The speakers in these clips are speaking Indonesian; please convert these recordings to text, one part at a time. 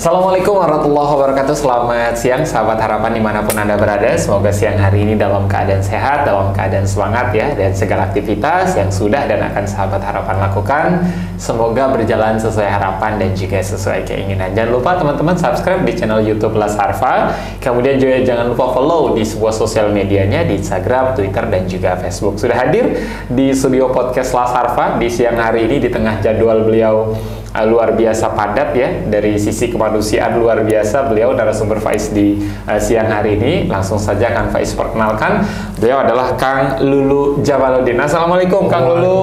Assalamualaikum warahmatullahi wabarakatuh. Selamat siang sahabat harapan dimanapun Anda berada. Semoga siang hari ini dalam keadaan sehat, dalam keadaan semangat ya. Dan segala aktivitas yang sudah dan akan sahabat harapan lakukan, semoga berjalan sesuai harapan dan juga sesuai keinginan. Jangan lupa teman-teman subscribe di channel YouTube Las Harfa. Kemudian juga jangan lupa follow di sebuah sosial medianya di Instagram, Twitter, dan juga Facebook. Sudah hadir di studio podcast Las Harfa di siang hari ini di tengah jadwal beliau luar biasa padat ya, dari sisi kemanusiaan luar biasa beliau narasumber Faiz di siang hari ini. Langsung saja Kang Faiz perkenalkan, beliau adalah Kang Lulu Jamaluddin. Assalamualaikum Kang Lulu.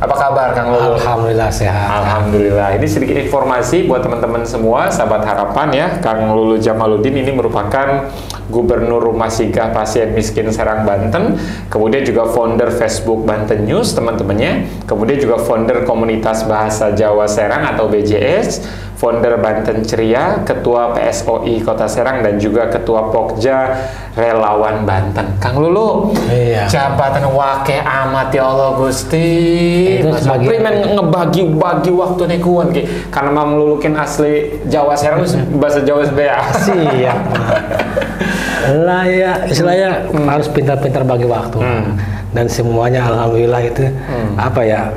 Apa kabar Kang Lulu? Alhamdulillah sehat. Alhamdulillah. Ini sedikit informasi buat teman-teman semua sahabat harapan ya. Kang Lulu Jamaluddin ini merupakan Gubernur Rumah Singgah Pasien Miskin Serang Banten, kemudian juga founder Facebook Banten News teman-temannya, kemudian juga founder Komunitas Bahasa Jawa Serang atau BJS, founder Banten Ceria, ketua PSOI Kota Serang, dan juga ketua Pokja Relawan Banten. Kang Lulu, iya. Jabatan wake amat ya Allah Gusti. Primen ngebagi-bagi waktu nekuan karena mau melulukin asli Jawa Serang bahasa Jawa sebelah. Siap. Lah ya, istilahnya harus pintar-pintar bagi waktu. Dan semuanya alhamdulillah itu apa ya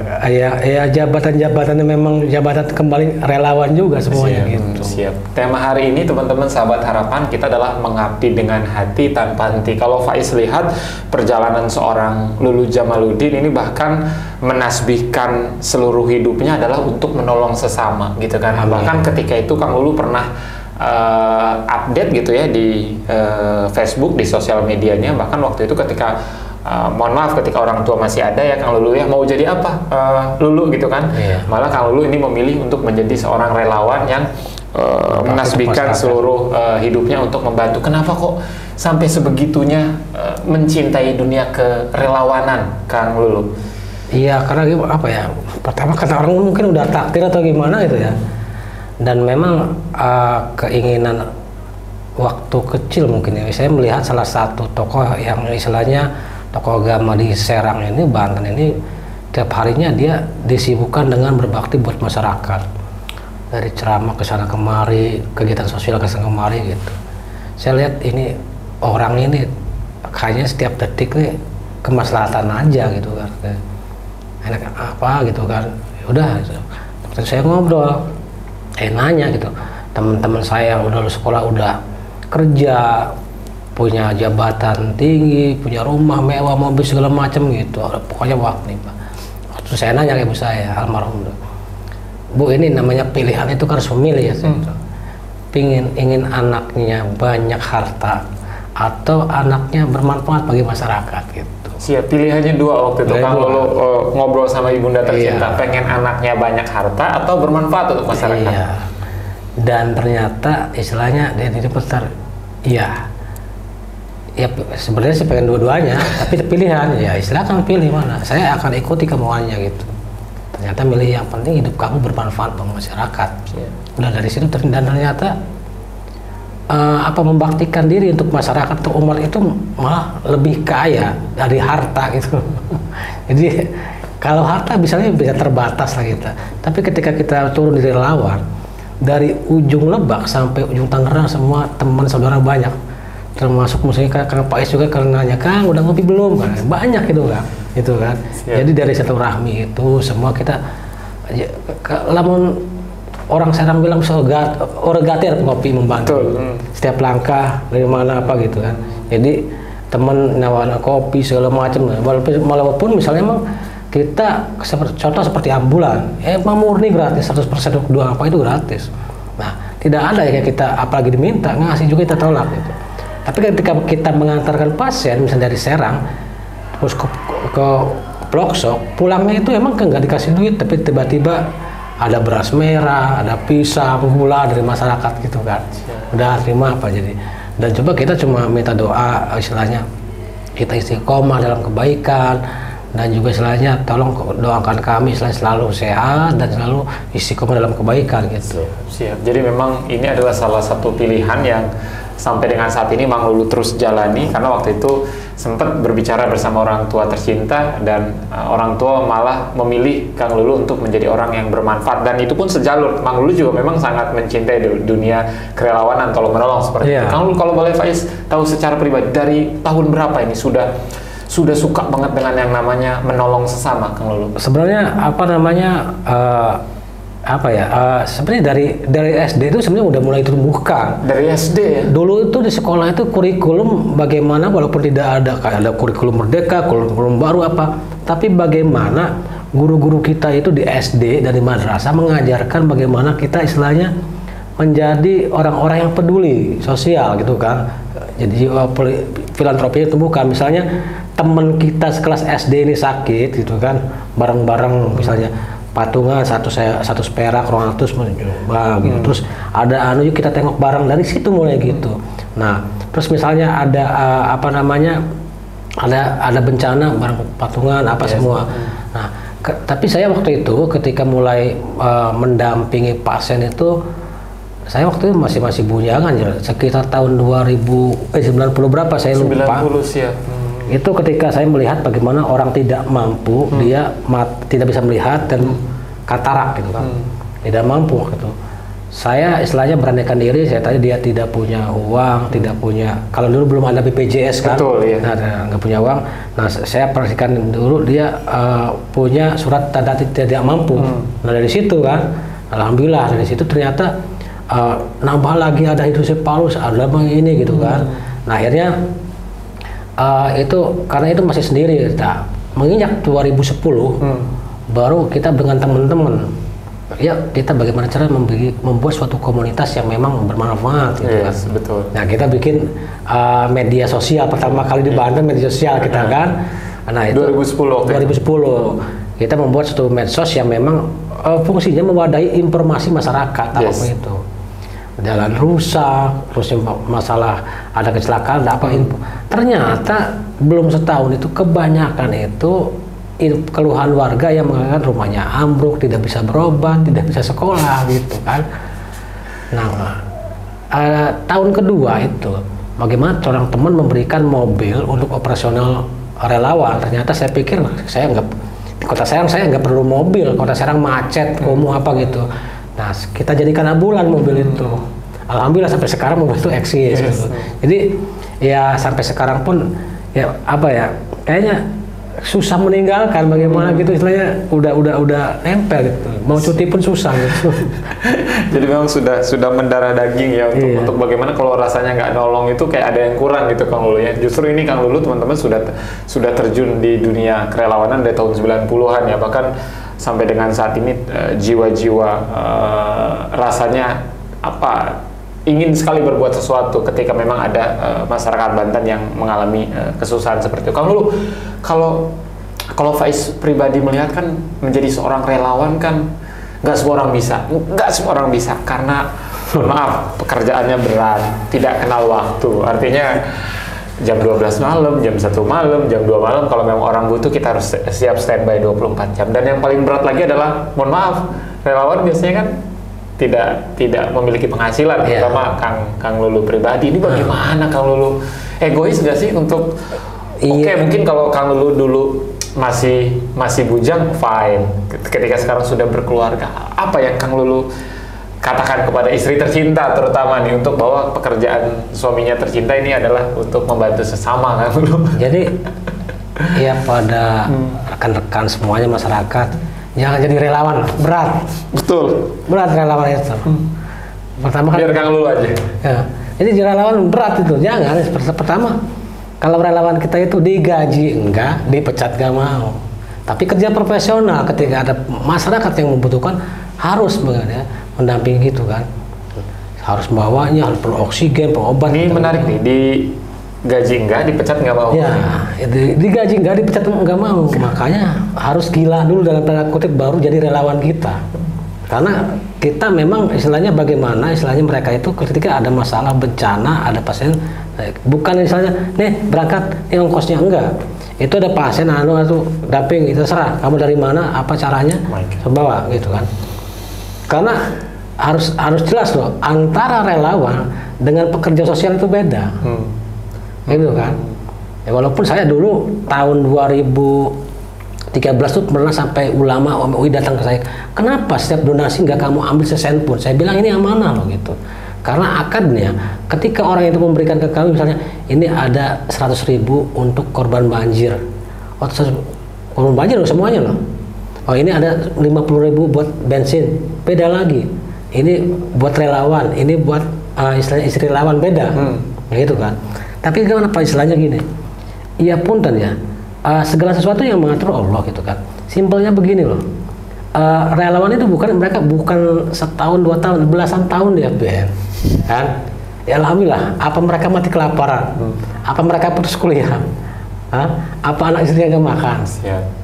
jabatan-jabatan memang jabatan kembali relawan juga semuanya. Siap, gitu. Siap. Tema hari ini teman-teman sahabat harapan kita adalah mengabdi dengan hati tanpa henti. Kalau Faiz lihat perjalanan seorang Lulu Jamaluddin ini bahkan menasbihkan seluruh hidupnya adalah untuk menolong sesama gitu kan. Amin. Bahkan ketika itu Kang Lulu pernah update gitu ya di Facebook, di sosial medianya, bahkan waktu itu ketika mohon maaf ketika orang tua masih ada ya Kang Lulu ya, mau jadi apa Lulu gitu kan. Iya. Malah Kang Lulu ini memilih untuk menjadi seorang relawan yang menasbihkan seluruh hidupnya untuk membantu. Kenapa kok sampai sebegitunya mencintai dunia kerelawanan Kang Lulu? Iya, karena apa ya, pertama kata orang mungkin udah takdir atau gimana gitu ya. Dan memang keinginan waktu kecil mungkin ya, saya melihat salah satu tokoh yang istilahnya tokoh agama di Serang ini, Banten ini, tiap harinya dia disibukkan dengan berbakti buat masyarakat, dari ceramah ke sana kemari, kegiatan sosial ke sana kemari gitu. Saya lihat ini orang ini kayaknya setiap detik nih kemaslahatan aja gitu kan, enak apa gitu kan. Udah gitu. Terus saya ngobrol, nanya gitu, teman-teman saya yang udah lulus sekolah, udah kerja, punya jabatan tinggi, punya rumah mewah, mobil segala macam gitu, pokoknya waktu nih Pak. Waktu saya nanya ke ibu saya almarhum, Bu, ini namanya pilihan itu kan harus memilih ya. Ingin anaknya banyak harta atau anaknya bermanfaat bagi masyarakat gitu. Siap, pilihannya dua waktu itu. Kang Lulu ngobrol sama ibunda tercinta, iya. Pengen anaknya banyak harta atau bermanfaat untuk masyarakat. Iya. Dan ternyata istilahnya dia besar, iya. Ya sebenarnya sih pengen dua-duanya, tapi pilihan ya silakan pilih mana. Saya akan ikuti kemauannya gitu. Ternyata milih yang penting hidup kamu bermanfaat bagi masyarakat. Iya. Udah dari situ dan ternyata membaktikan diri untuk masyarakat atau umat itu malah lebih kaya dari harta gitu. Jadi kalau harta bisa terbatas lah kita, tapi ketika kita turun di relawan dari ujung Lebak sampai ujung Tangerang, semua teman saudara banyak, termasuk misalnya Kang Faiz juga kalau nanya, Kang udah ngopi belum kan, banyak gitu kan. Siap. Jadi dari silaturahmi itu semua kita lamun orang Serang bilang orgatir ngopi membantu. Setiap langkah dari mana apa gitu kan. Jadi teman nawarin kopi segala macam. Walaupun misalnya emang kita contoh seperti ambulan, emang murni gratis 100% doang apa itu gratis. Nah, tidak ada ya kita apalagi diminta ngasih juga kita tolak gitu. Tapi ketika kita mengantarkan pasien misalnya dari Serang terus ke Ploksok, pulangnya itu emang nggak dikasih duit, tapi tiba-tiba ada beras merah, ada pisang, gula dari masyarakat gitu kan. Udah terima apa jadi. Dan coba kita cuma minta doa, istilahnya kita istiqomah dalam kebaikan, dan juga istilahnya tolong doakan kami selalu sehat dan selalu istiqomah dalam kebaikan gitu. Siap. Jadi memang ini adalah salah satu pilihan yang sampai dengan saat ini Mang Lulu terus jalani, karena waktu itu sempat berbicara bersama orang tua tercinta dan orang tua malah memilih Kang Lulu untuk menjadi orang yang bermanfaat, dan itu pun sejalur. Kang Lulu juga memang sangat mencintai dunia kerelawanan tolong menolong seperti itu. Kang Lulu, kalau boleh Faiz tahu secara pribadi dari tahun berapa ini sudah suka banget dengan yang namanya menolong sesama, Kang Lulu? Sebenarnya sebenarnya dari SD itu sebenarnya udah mulai tumbuhkan. Dari SD ya? Dulu itu di sekolah itu kurikulum bagaimana, walaupun tidak ada kurikulum merdeka, kurikulum baru apa, tapi bagaimana guru-guru kita itu di SD dari madrasah mengajarkan bagaimana kita istilahnya menjadi orang-orang yang peduli sosial gitu kan. Jadi filantropinya tumbuhkan. Misalnya teman kita sekelas SD ini sakit gitu kan, bareng-bareng misalnya patungan satu perak 200 menyumbang gitu. Terus ada yuk kita tengok bareng, dari situ mulai gitu. Nah, terus misalnya ada ada bencana bareng patungan semua. Nah, tapi saya waktu itu ketika mulai mendampingi pasien itu, saya waktu itu masih bujangan ya, sekitar tahun 90 berapa saya lupa. 90 sih ya. Itu ketika saya melihat bagaimana orang tidak mampu, dia tidak bisa melihat dan katarak gitu kan, tidak mampu gitu. Saya istilahnya beranikan diri, saya tanya dia tidak punya uang, tidak punya, kalau dulu belum ada BPJS kan. Betul, iya. Nah, nggak punya uang. Nah, saya perhatikan dulu dia punya surat tanda tidak mampu. Nah, dari situ kan, alhamdulillah dari situ ternyata nambah lagi, ada hidrosefalus, ada ini gitu kan. Nah, akhirnya itu karena itu masih sendiri. Nah, menginjak 2010 baru kita dengan teman-teman, ya kita bagaimana cara membuat suatu komunitas yang memang bermanfaat gitu kan. Betul. Nah, kita bikin media sosial pertama kali di Banten, media sosial kita kan. Nah, itu 2010 kita membuat suatu medsos yang memang fungsinya mewadahi informasi masyarakat apapun itu. Jalan rusak, terus masalah ada kecelakaan, ada apa info. Ternyata belum setahun itu kebanyakan itu keluhan warga yang mengatakan rumahnya ambruk, tidak bisa berobat, tidak bisa sekolah gitu kan. Nah, tahun kedua itu bagaimana seorang teman memberikan mobil untuk operasional relawan. Ternyata saya pikir saya nggak, di kota Serang saya nggak perlu mobil, kota Serang macet, kumuh apa gitu. Nah, kita jadikan ambulan mobil itu. Alhamdulillah sampai sekarang mobil itu eksis. Gitu. Jadi ya sampai sekarang pun ya kayaknya susah meninggalkan, bagaimana gitu istilahnya udah nempel gitu. Mau cuti pun susah gitu. Jadi memang sudah mendarah daging ya untuk bagaimana kalau rasanya nggak nolong itu kayak ada yang kurang gitu Kang Lulu ya. Justru ini Kang Lulu teman-teman sudah terjun di dunia kerelawanan dari tahun 90-an ya, bahkan sampai dengan saat ini jiwa-jiwa rasanya ingin sekali berbuat sesuatu ketika memang ada masyarakat Banten yang mengalami kesusahan seperti itu. Kang Lulu, kalau Faiz pribadi melihat kan menjadi seorang relawan kan nggak semua orang bisa karena maaf pekerjaannya berat, tidak kenal waktu. Artinya jam 12 malam, jam 1 malam, jam 2 malam kalau memang orang butuh kita harus siap standby 24 jam. Dan yang paling berat lagi adalah, mohon maaf, relawan biasanya kan tidak memiliki penghasilan, terutama Kang Lulu pribadi. Ini bagaimana Kang Lulu? Egois gak sih untuk mungkin kalau Kang Lulu dulu masih bujang, fine. Ketika sekarang sudah berkeluarga, apa yang Kang Lulu katakan kepada istri tercinta terutama nih, untuk bahwa pekerjaan suaminya tercinta ini adalah untuk membantu sesama kan dulu. Jadi ya pada rekan-rekan semuanya masyarakat, jangan jadi relawan, berat. Betul. Berat relawan itu. Pertama biar Kang Lulu aja. Ya, jadi relawan berat itu, jangan. Pertama, kalau relawan kita itu digaji enggak, dipecat enggak mau. Tapi kerja profesional, ketika ada masyarakat yang membutuhkan harus mendampingi gitu kan, harus bawanya, harus perlu oksigen, perlu obat. Ini menarik nih, digaji enggak, dipecat enggak mau. Ya, digaji enggak, dipecat enggak mau. Makanya harus gila dulu dalam tanda kutip baru jadi relawan kita. Karena kita memang istilahnya bagaimana, istilahnya mereka itu ketika ada masalah bencana, ada pasien, bukan misalnya nih berangkat, ini ongkosnya enggak. Itu ada pasien atau damping, itu terserah kamu dari mana, apa caranya, bawa gitu kan. Karena harus jelas loh, antara relawan dengan pekerja sosial itu beda. Gitu kan. Ya, walaupun saya dulu tahun 2013 tuh pernah sampai ulama UI datang ke saya, kenapa setiap donasi nggak kamu ambil sesen pun? Saya bilang ini amanah loh gitu. Karena akadnya, ketika orang itu memberikan ke kami, misalnya ini ada 100.000 untuk korban banjir, korban banjir loh semuanya loh. Oh ini ada 50.000 buat bensin, beda lagi. Ini buat relawan, ini buat istilahnya istri relawan, beda, gitu kan. Tapi gimana Pak istilahnya gini? Iya punten ya, segala sesuatu yang mengatur Allah gitu kan. Simpelnya begini loh, relawan itu mereka bukan setahun 2 tahun, belasan tahun di FBN, kan? Ya alhamdulillah, apa mereka mati kelaparan, apa mereka putus kuliah, apa anak istrinya gak makan,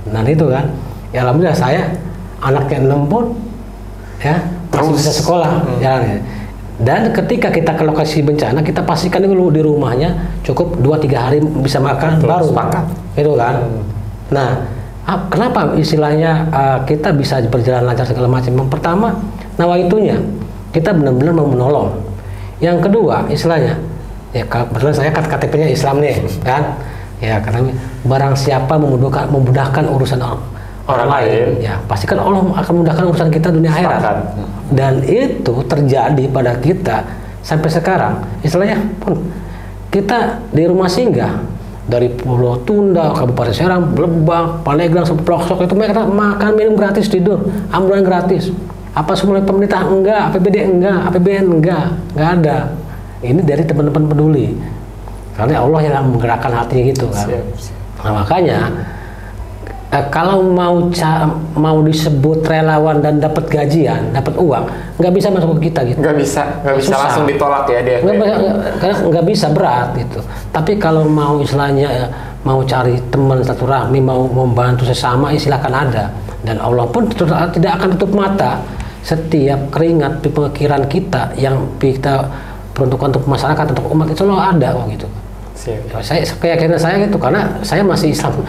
nah itu kan. Ya alhamdulillah saya anaknya 6 pun, ya masih bisa sekolah, jalan. Dan ketika kita ke lokasi bencana, kita pastikan dulu di rumahnya cukup 2-3 hari bisa makan. Betul, baru sepakat. Itu kan. Nah, kenapa istilahnya kita bisa berjalan lancar segala macam? Yang pertama, nawaitunya kita benar-benar mau menolong. Yang kedua, istilahnya ya kebetulan saya KTP-nya Islam nih, kan? Ya karena barang siapa memudahkan urusan orang lain, ya pastikan Allah akan memudahkan urusan kita dunia akhirat. Dan itu terjadi pada kita sampai sekarang. Istilahnya pun kita di rumah singgah dari Pulau Tunda, Kabupaten Serang, Lebak, Pandeglang, sampai Pelosok itu mereka makan minum gratis, tidur ambulan gratis. Apa semua pemerintah enggak, APBD enggak, APBN enggak ada. Ini dari teman-teman peduli. Karena Allah yang menggerakkan hatinya gitu kan. Nah, makanya kalau mau disebut relawan dan dapat gajian, dapat uang, nggak bisa masuk ke kita gitu. Nggak bisa langsung ditolak ya dia. Nggak bisa, berat gitu. Tapi kalau mau istilahnya mau cari teman satu rahmi, mau membantu sesama, silakan ada. Dan Allah pun tidak akan tutup mata. Setiap keringat pikiran kita yang kita peruntukkan untuk masyarakat, untuk umat, itu selalu ada kok gitu. Saya keyakinan saya gitu, karena saya masih Islamnya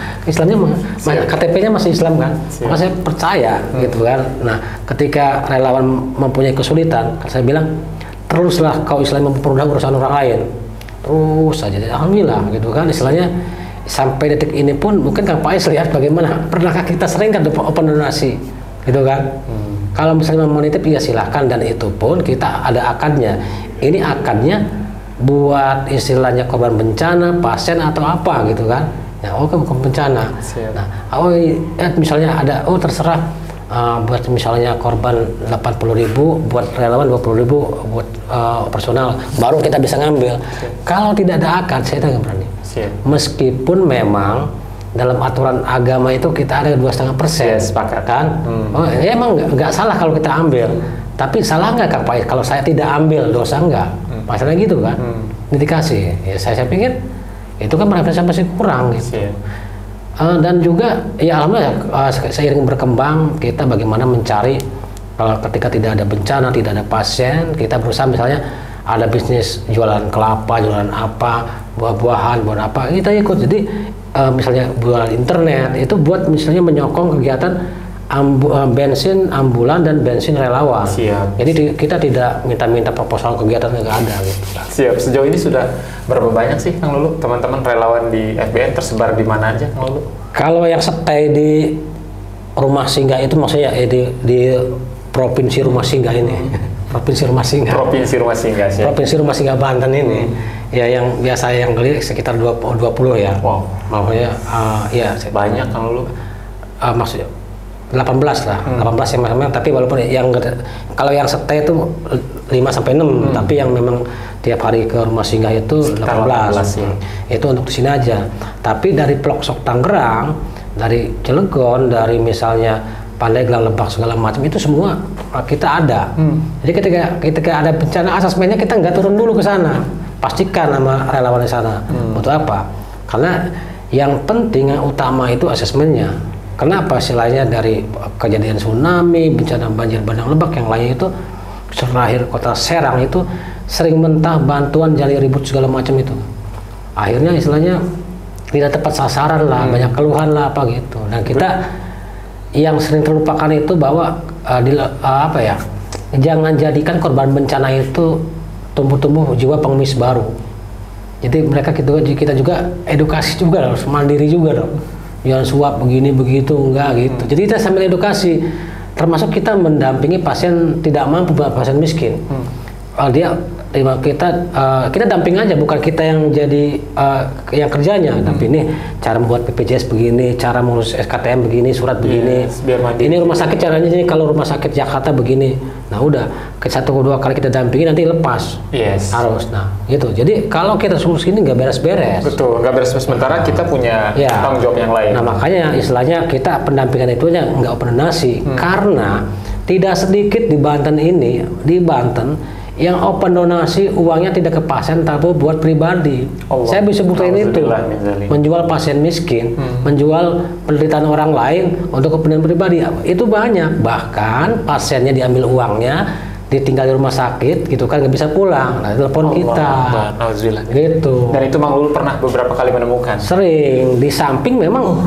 KTP-nya masih Islam kan, maka saya percaya gitu kan. Nah, ketika relawan mempunyai kesulitan, saya bilang teruslah kau Islam mempermudah urusan orang lain, terus saja. Alhamdulillah gitu kan, istilahnya sampai detik ini pun mungkin Kang Faiz lihat bagaimana pernahkah kita sering kan open donasi gitu kan. Kalau misalnya mau menitip ya silahkan, dan itu pun kita ada akadnya. Ini akadnya buat istilahnya korban bencana, pasien atau apa gitu kan. Ya, bukan bencana. Nah, misalnya ada terserah buat misalnya korban 80.000, buat relawan 20.000 buat operasional, baru kita bisa ngambil. Kalau tidak ada akad, saya tidak berani. Meskipun memang dalam aturan agama itu kita ada 2,5%, sepakat kan? Ya emang nggak salah kalau kita ambil. Tapi salah nggak Kak Faiz kalau saya tidak ambil, dosa nggak? Masalah gitu kan, ini dikasih. Ya, saya pikir itu kan mereka masih kurang gitu. Dan juga ya alhamdulillah seiring berkembang kita bagaimana mencari ketika tidak ada bencana, tidak ada pasien, kita berusaha misalnya ada bisnis jualan kelapa, jualan apa, buah-buahan, buat apa, kita ikut. Jadi misalnya jualan internet itu buat misalnya menyokong kegiatan bensin ambulan dan bensin relawan. Jadi kita tidak minta proposal kegiatan, nggak ada gitu. Siap. Sejauh ini sudah berapa banyak sih Kang Lulu teman-teman relawan di FBN tersebar di mana aja Kang Lulu? Kalau yang stay di rumah singgah itu maksudnya di provinsi rumah singgah ini. Provinsi rumah singgah. Provinsi rumah singgah. Provinsi rumah singgah Banten ini. Ya yang biasa yang beli sekitar 20 ya. Wow. Maksudnya ya banyak Kang Lulu. Maksudnya 18 lah, 18 yang memang, tapi walaupun yang kalau yang stay itu 5-6, tapi yang memang tiap hari ke rumah singgah itu 18 ya. Itu untuk di sini aja. Tapi dari Pelosok Tangerang, dari Cilegon, dari misalnya Pandeglang, Lebak segala macam itu semua kita ada. Jadi ketika ada bencana asesmennya kita nggak turun dulu ke sana, pastikan sama relawan di sana. Untuk apa? Karena yang penting yang utama itu asesmennya. Kenapa istilahnya dari kejadian tsunami, bencana banjir bandang Lebak yang lainnya itu terakhir kota Serang itu sering mentah bantuan jali ribut segala macam itu. Akhirnya istilahnya tidak tepat sasaran lah, banyak keluhan lah apa gitu. Dan kita yang sering terlupakan itu bahwa jangan jadikan korban bencana itu tumbuh-tumbuh jiwa pengemis baru. Jadi mereka kita juga edukasi juga harus mandiri juga dong. Jangan suap begini begitu enggak gitu. Jadi kita sambil edukasi, termasuk kita mendampingi pasien tidak mampu, pasien miskin. Dia kita damping aja, bukan kita yang jadi yang kerjanya, tapi ini cara membuat BPJS begini, cara mengurus SKTM begini, surat begini. Ini rumah sakit caranya ini, kalau rumah sakit Jakarta begini. Nah udah, ke 1-2 kali kita dampingi nanti lepas. Harus. Nah gitu. Jadi kalau kita urus ini nggak beres-beres. Betul, nggak beres-beres. Sementara kita punya tanggung jawab yang lain. Nah makanya istilahnya kita pendampingan itu aja nggak open donasi, karena tidak sedikit di Banten yang open donasi uangnya tidak ke pasien tapi buat pribadi. Saya bisa buktiin itu, menjual pasien miskin, menjual penderitaan orang lain untuk kepentingan pribadi, itu banyak. Bahkan pasiennya diambil uangnya, ditinggal di rumah sakit gitu kan, nggak bisa pulang, nah telepon kita gitu. Dan itu Mang Lulu pernah beberapa kali menemukan? Sering. Di samping memang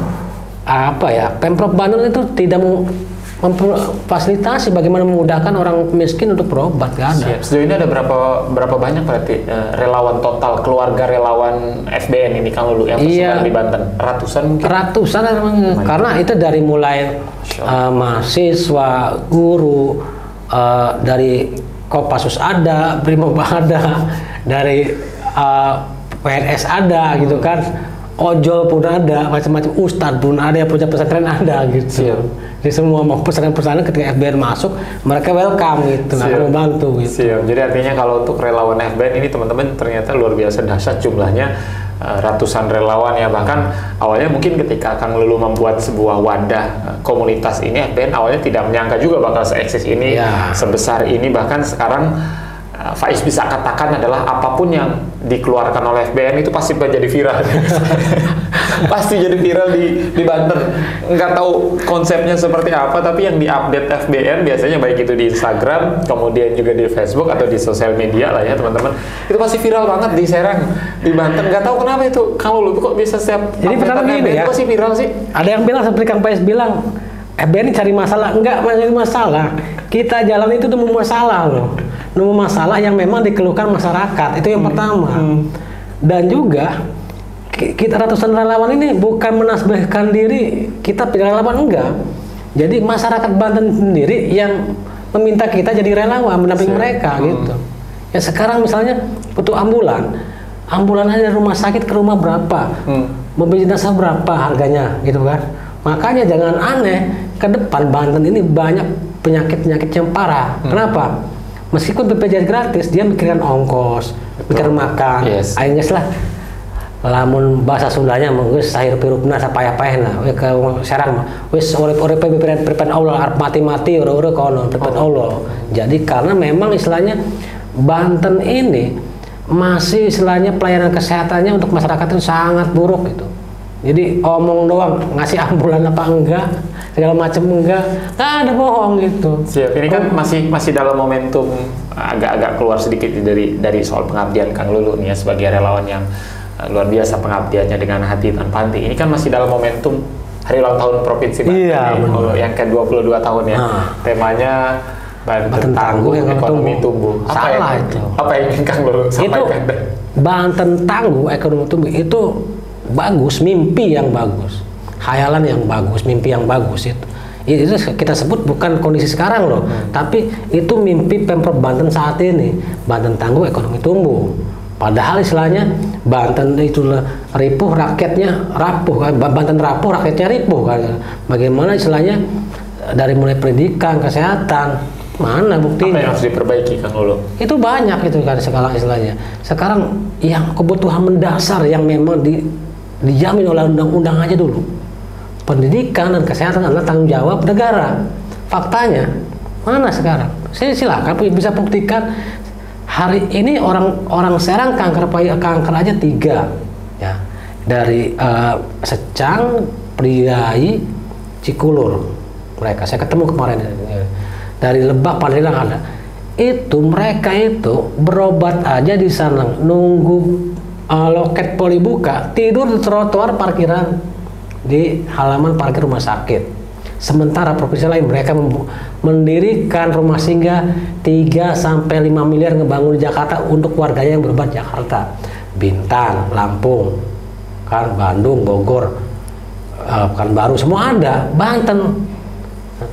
Pemprov Bandung itu tidak mau memfasilitasi bagaimana memudahkan orang miskin untuk berobat, gak ada. Sejauh ini ada berapa banyak berarti relawan total, keluarga relawan FBN ini Kang Lulu yang tersebar di Banten? Ratusan mungkin? Ratusan karena itu dari mulai mahasiswa, guru, dari Kopassus ada, Brimob ada, dari PNS ada gitu kan, ojol pun ada, macam-macam ustadz pun ada, yang punya pesantren ada gitu. Jadi semua mau pesantren-pesantren ketika FBN masuk, mereka welcome gitu, membantu gitu. Jadi artinya kalau untuk relawan FBN ini teman-teman ternyata luar biasa dahsyat jumlahnya, ratusan relawan ya. Bahkan awalnya mungkin ketika Kang Lulu membuat sebuah wadah komunitas ini, FBN awalnya tidak menyangka juga bakal se-eksis ini, sebesar ini. Bahkan sekarang Faiz bisa katakan adalah apapun yang dikeluarkan oleh FBN itu pasti menjadi viral. Pasti jadi viral di Banten. Nggak tahu konsepnya seperti apa, tapi yang diupdate FBN biasanya baik itu di Instagram, kemudian juga di Facebook atau di sosial media lah ya teman-teman, itu pasti viral banget di Serang, di Banten. Nggak tahu kenapa itu Kang Lulu kok bisa setiap jadi pertama gini ya, pasti viral sih. Ada yang bilang seperti Kang Faiz bilang, FBN ini cari masalah. Enggak cari masalah, kita jalan itu nemu masalah loh, nemu masalah yang memang dikeluhkan masyarakat, itu yang pertama. Dan juga kita ratusan relawan ini bukan menasbihkan diri kita relawan, enggak. Jadi masyarakat Banten sendiri yang meminta kita jadi relawan mendampingi mereka gitu. Ya sekarang misalnya butuh ambulan aja rumah sakit ke rumah berapa, mobil jenazah berapa harganya gitu kan. Makanya jangan aneh, ke depan Banten ini banyak penyakit-penyakit yang parah. Kenapa? Meskipun BPJS gratis, dia mikirkan ongkos, mikir makan, akhirnya lah. Lamun bahasa Sundanya menggus sahir pirupna sapayah-payahna we ke Serang mah wis urip-uripe pripen Allah, arep mati-mati ora-ora kono pripen Allah. Jadi karena memang istilahnya Banten ini masih istilahnya pelayanan kesehatannya untuk masyarakat itu sangat buruk gitu. Jadi omong doang, ngasih ambulan apa enggak, segala macam enggak, ada bohong gitu. Siap. Ini kan masih dalam momentum agak-agak keluar sedikit dari soal pengabdian Kang Lulu nih ya, sebagai relawan yang luar biasa pengabdiannya dengan hati tanpa henti. Ini kan masih dalam momentum hari ulang tahun Provinsi Banten yang ke-22 tahun ya. Temanya Banten tangguh, ekonomi tumbuh. Apa yang ingin Kang Lulu sampaikan? Itu Banten tangguh, ekonomi tumbuh itu bagus, mimpi yang bagus, khayalan yang bagus, mimpi yang bagus itu. Itu kita sebut bukan kondisi sekarang loh, tapi itu mimpi Pemprov Banten saat ini. Banten tangguh, ekonomi tumbuh. Padahal istilahnya Banten itu ripuh, rakyatnya rapuh kan. Banten rapuh, rakyatnya ripuh kan. Bagaimana istilahnya dari mulai pendidikan, kesehatan, mana buktinya? Apa yang harus diperbaiki Kang Lulu? Itu banyak itu kan sekarang istilahnya. Sekarang yang kebutuhan mendasar yang memang dijamin oleh undang-undang aja dulu. Pendidikan dan kesehatan adalah tanggung jawab negara. Faktanya mana sekarang? Saya silakan bisa buktikan. Hari ini orang Serang kanker aja 3 ya, dari Secang, Priai, Cikulur. Mereka saya ketemu kemarin dari Lebak, Pandeglang ada. Itu mereka itu berobat aja di sana, nunggu loket poli buka, tidur di trotoar parkiran di halaman parkir rumah sakit. Sementara provinsi lain mereka mendirikan rumah singgah 3-5 miliar ngebangun di Jakarta untuk warganya yang berobat Jakarta. Bintan, Lampung, kan Bandung, Bogor, Pekanbaru, semua ada. Banten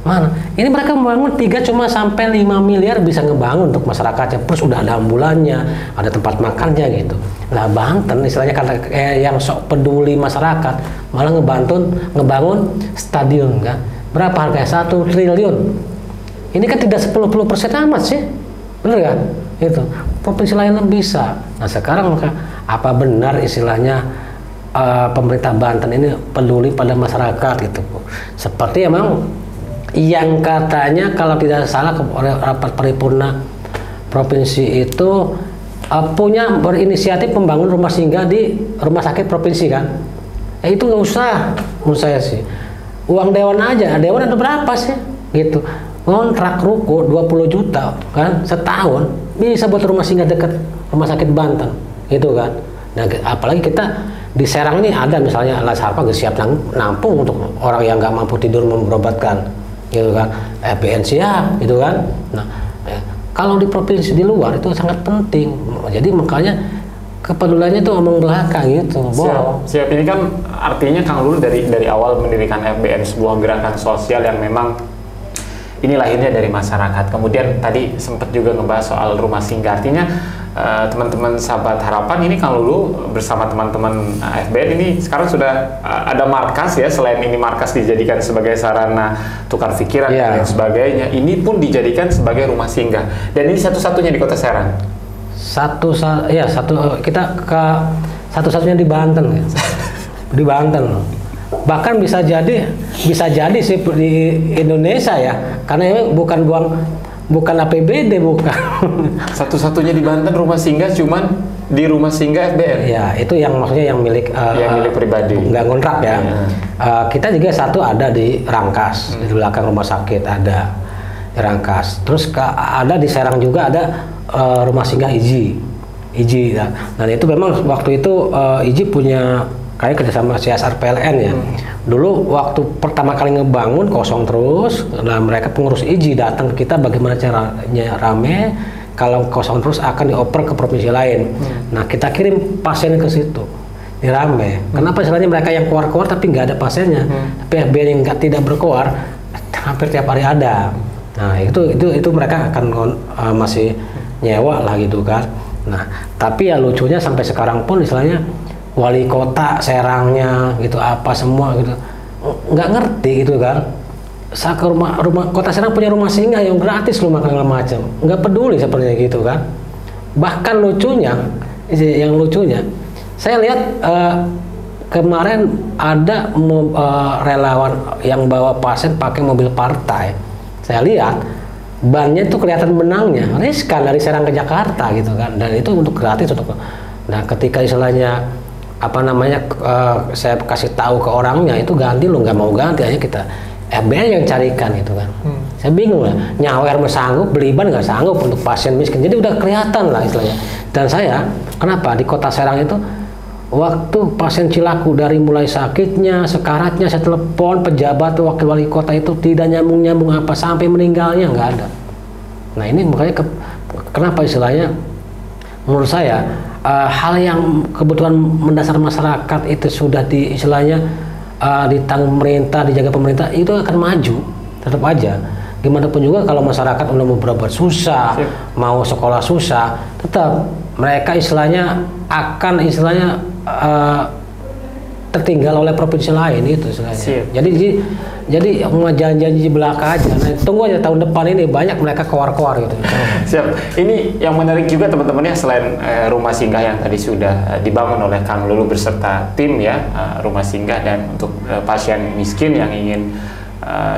mana? Ini mereka membangun 3 cuma sampai 5 miliar bisa ngebangun untuk masyarakatnya. Plus udah ada ambulannya, ada tempat makannya gitu. Nah Banten istilahnya karena yang sok peduli masyarakat malah ngebangun stadion kan. Berapa harganya? 1 triliun. Ini kan tidak 10% amat sih, bener kan? Itu provinsi lain bisa. Nah sekarang maka apa benar istilahnya pemerintah Banten ini peduli pada masyarakat gitu? Seperti emang yang katanya kalau tidak salah oleh rapat paripurna provinsi itu punya berinisiatif membangun rumah singgah di rumah sakit provinsi kan? Itu nggak usah, menurut saya sih. Uang dewan aja, dewan ada berapa sih? Gitu. Kontrak ruko 20 juta kan setahun bisa buat rumah singgah dekat rumah sakit Banten, gitu kan? Nah, apalagi kita di Serang ini ada misalnya Las Harpa siap nampung untuk orang yang nggak mampu tidur berobatkan. Gitu kan, FBN siap, gitu kan. Nah, kalau di provinsi di luar itu sangat penting. Jadi makanya kepeduliannya itu omong belaka gitu. Siap. Ini kan artinya Kang Lulu dari awal mendirikan FBN, sebuah gerakan sosial yang memang ini lahirnya dari masyarakat. Kemudian tadi sempat juga ngebahas soal rumah singgah. Artinya teman-teman sahabat harapan ini Kang Lulu bersama teman-teman FBN ini sekarang sudah ada markas ya, selain ini markas dijadikan sebagai sarana tukar pikiran dan sebagainya, ini pun dijadikan sebagai rumah singgah dan ini satu-satunya di Kota Serang. Satu-satunya di Banten ya. Di Banten. Bahkan bisa jadi sih di Indonesia ya, karena ini bukan APBD, bukan. Satu-satunya di Banten rumah singgah cuman di rumah singgah FBN. Ya, itu yang maksudnya yang milik milik pribadi. Nggak ngontrak ya. Kita juga satu ada di Rangkas, di belakang rumah sakit ada di Rangkas. Terus ada di Serang juga ada rumah singgah IJI. Ya. Dan itu memang waktu itu IJI punya kayak kerjasama CSR PLN ya. Dulu waktu pertama kali ngebangun kosong terus, nah mereka pengurus IJI datang ke kita bagaimana caranya rame, kalau kosong terus akan dioper ke provinsi lain. Nah kita kirim pasien ke situ, di rame. Kenapa istilahnya mereka yang keluar-keluar tapi nggak ada pasiennya, tapi FBN yang tidak berkeluar hampir tiap hari ada. Nah itu mereka akan masih nyewa lah gitu kan. Nah tapi ya lucunya sampai sekarang pun istilahnya wali kota Serangnya gitu apa semua gitu nggak ngerti gitu kan. Saat rumah Kota Serang punya rumah singgah yang gratis loh makan macam, nggak peduli sepertinya gitu kan. Bahkan lucunya saya lihat kemarin ada relawan yang bawa pasien pakai mobil partai, saya lihat bannya tuh kelihatan benangnya riskan dari Serang ke Jakarta gitu kan, dan itu untuk gratis untuk. Nah ketika istilahnya saya kasih tahu ke orangnya itu ganti lo, nggak mau ganti aja kita FBN yang carikan gitu kan. Saya bingung lah, nyawer sanggup, beli ban nggak sanggup untuk pasien miskin, jadi udah kelihatan lah istilahnya. Dan saya kenapa di Kota Serang itu waktu pasien Cilaku dari mulai sakitnya, sekaratnya, saya telepon pejabat wakil wali kota itu tidak nyambung apa sampai meninggalnya nggak ada. Nah ini makanya kenapa istilahnya menurut saya hal yang kebutuhan mendasar masyarakat itu sudah istilahnya ditanggung pemerintah, dijaga pemerintah, itu akan maju tetap aja. Gimana pun juga kalau masyarakat udah mau berobat susah, mau sekolah susah, tetap mereka istilahnya akan tertinggal oleh provinsi lain itu istilahnya. Jadi janji belaka aja. Nah, tunggu aja tahun depan ini banyak mereka keluar gitu. Siap. Ini yang menarik juga teman-teman ya, selain rumah singgah yang tadi sudah dibangun oleh Kang Lulu beserta tim ya, rumah singgah dan untuk pasien miskin yang ingin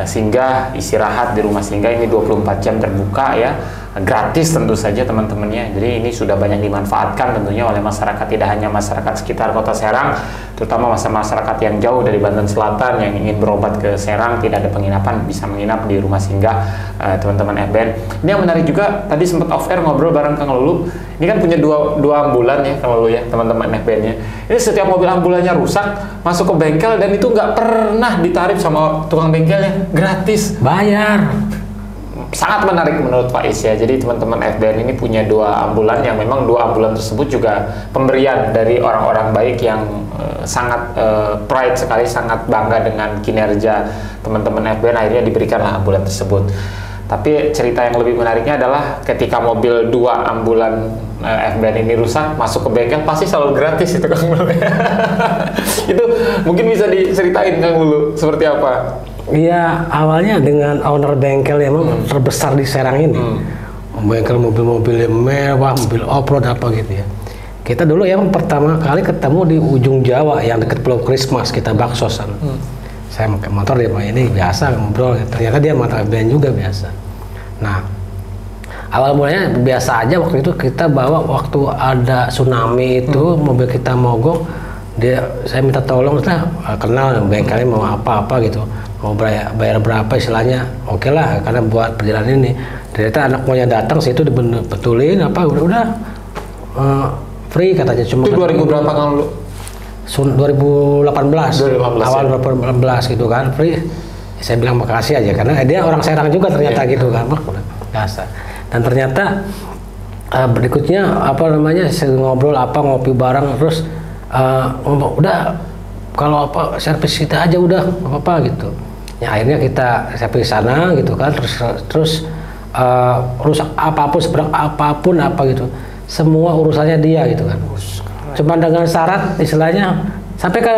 singgah istirahat di rumah singgah ini 24 jam terbuka ya, gratis tentu saja teman-temannya. Jadi ini sudah banyak dimanfaatkan tentunya oleh masyarakat, tidak hanya masyarakat sekitar Kota Serang, terutama masyarakat yang jauh dari Banten Selatan yang ingin berobat ke Serang, tidak ada penginapan, bisa menginap di rumah singgah teman-teman FBN. Ini yang menarik juga, tadi sempat off air ngobrol bareng Kang Lulu, ini kan punya dua ambulan ya Kang Lulu ya, teman-teman FBN-nya. Ini setiap mobil ambulannya rusak, masuk ke bengkel dan itu nggak pernah ditarif sama tukang bengkelnya, gratis. Bayar. sangat menarik menurut Faiz ya. Jadi teman-teman FBN ini punya 2 ambulan yang memang 2 ambulan tersebut juga pemberian dari orang-orang baik yang sangat pride sekali, sangat bangga dengan kinerja teman-teman FBN, akhirnya diberikanlah ambulan tersebut. Tapi cerita yang lebih menariknya adalah ketika mobil 2 ambulan FBN ini rusak, masuk ke bengkel pasti selalu gratis itu Kang Lulu. Itu mungkin bisa diceritain Kang Lulu seperti apa? Iya, awalnya dengan owner bengkel yang terbesar di Serang ini. Bengkel mobil-mobil mewah, mobil off-road apa gitu ya. Kita dulu yang pertama kali ketemu di ujung Jawa yang dekat Pulau Christmas, kita baksosan. Saya pakai motor, dia ini biasa ngobrol, ternyata dia motor FBN juga biasa. Nah, awal mulanya biasa aja. Waktu itu kita bawa, waktu ada tsunami itu mobil kita mogok, saya minta tolong, kita kenal bengkelnya mau apa-apa gitu, mau bayar berapa istilahnya, oke lah karena buat perjalanan ini. Ternyata anak maunya datang situ dibetulin apa udah free katanya. Cuma itu 2000 berapa Kang Lulu? 2018 awal 2018 gitu kan, free. Saya bilang makasih aja karena dia orang Serang juga ternyata gitu kan, biasa. Dan ternyata berikutnya apa namanya, ngobrol apa, ngopi bareng, terus ngomong udah kalau apa servis kita aja udah apa gitu ya. Akhirnya kita servis sana gitu kan, terus rusak apapun, seberang apapun apa gitu, semua urusannya dia gitu kan. Cuma dengan syarat istilahnya sampai ke